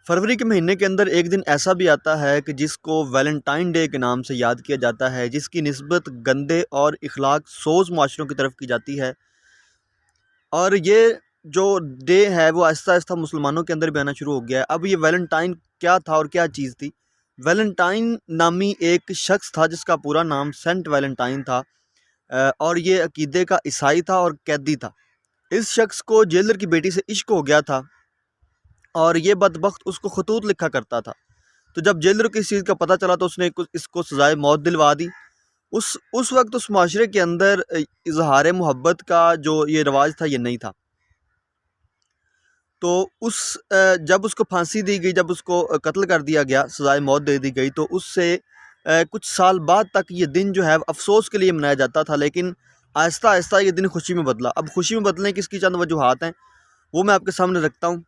فروری کے مہینے کے اندر ایک دن ایسا بھی آتا ہے کہ جس کو ویلنٹائن ڈے کے نام سے یاد کیا جاتا ہے، جس کی نسبت گندے اور اخلاق سوز معاشروں کی طرف کی جاتی ہے۔ اور یہ جو ڈے ہے وہ آہستہ آہستہ مسلمانوں کے اندر بھی آنا شروع ہو گیا ہے۔ اب یہ ویلنٹائن کیا تھا اور کیا چیز تھی؟ ویلنٹائن نامی ایک شخص تھا جس کا پورا نام سینٹ ویلنٹائن تھا، اور یہ عقیدے کا عیسائی تھا اور قیدی تھا۔ اس شخص کو جیلر کی بیٹی سے عشق ہو گیا تھا اور یہ بدبخت اس کو خطوط لکھا کرتا تھا۔ تو جب جیلر کو اس چیز کا پتہ چلا تو اس نے اس کو سزائے موت دلوا دی۔ اس وقت اس معاشرے کے اندر اظہار محبت کا جو یہ رواج تھا یہ نہیں تھا۔ تو جب اس کو پھانسی دی گئی، جب اس کو قتل کر دیا گیا، سزائے موت دے دی گئی، تو اس سے کچھ سال بعد تک یہ دن جو ہے افسوس کے لیے منایا جاتا تھا، لیکن آہستہ آہستہ یہ دن خوشی میں بدلا۔ اب خوشی میں بدلنے کی اس کی چند وجوہات ہیں، وہ میں آپ کے سامنے رکھتا ہوں۔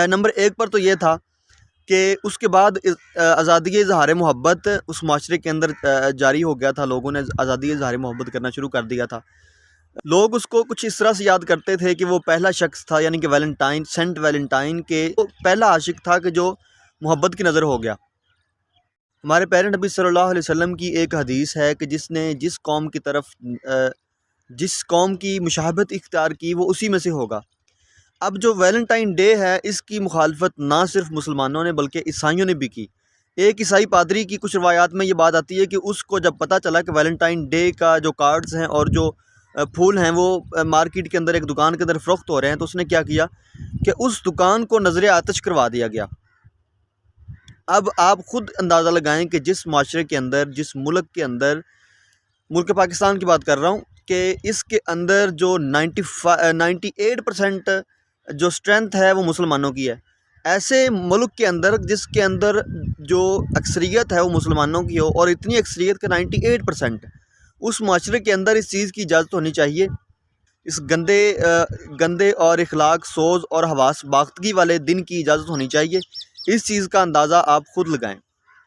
نمبر 1 پر تو یہ تھا کہ اس کے بعد آزادی اظہار محبت اس معاشرے کے اندر جاری ہو گیا تھا، لوگوں نے آزادی اظہار محبت کرنا شروع کر دیا تھا۔ لوگ اس کو کچھ اس طرح سے یاد کرتے تھے کہ وہ پہلا شخص تھا، یعنی کہ ویلنٹائن، سینٹ ویلنٹائن کے پہلا عاشق تھا کہ جو محبت کی نظر ہو گیا۔ ہمارے پیارے نبی صلی اللہ علیہ وسلم کی ایک حدیث ہے کہ جس نے جس قوم کی مشابہت اختیار کی وہ اسی میں سے ہوگا۔ اب جو ویلنٹائن ڈے ہے اس کی مخالفت نہ صرف مسلمانوں نے بلکہ عیسائیوں نے بھی کی۔ ایک عیسائی پادری کی کچھ روایات میں یہ بات آتی ہے کہ اس کو جب پتہ چلا کہ ویلنٹائن ڈے کا جو کارڈز ہیں اور جو پھول ہیں وہ مارکیٹ کے اندر ایک دکان کے اندر فروخت ہو رہے ہیں، تو اس نے کیا کیا کہ اس دکان کو نظر آتش کروا دیا گیا۔ اب آپ خود اندازہ لگائیں کہ جس معاشرے کے اندر، جس ملک کے اندر، ملک پاکستان کی بات کر رہا ہوں، کہ اس کے اندر جو 98% جو اسٹرینتھ ہے وہ مسلمانوں کی ہے، ایسے ملک کے اندر جس کے اندر جو اکثریت ہے وہ مسلمانوں کی ہو، اور اتنی اکثریت کا 98%، اس معاشرے کے اندر اس چیز کی اجازت ہونی چاہیے، اس گندے اور اخلاق سوز اور حواس باختگی والے دن کی اجازت ہونی چاہیے۔ اس چیز کا اندازہ آپ خود لگائیں۔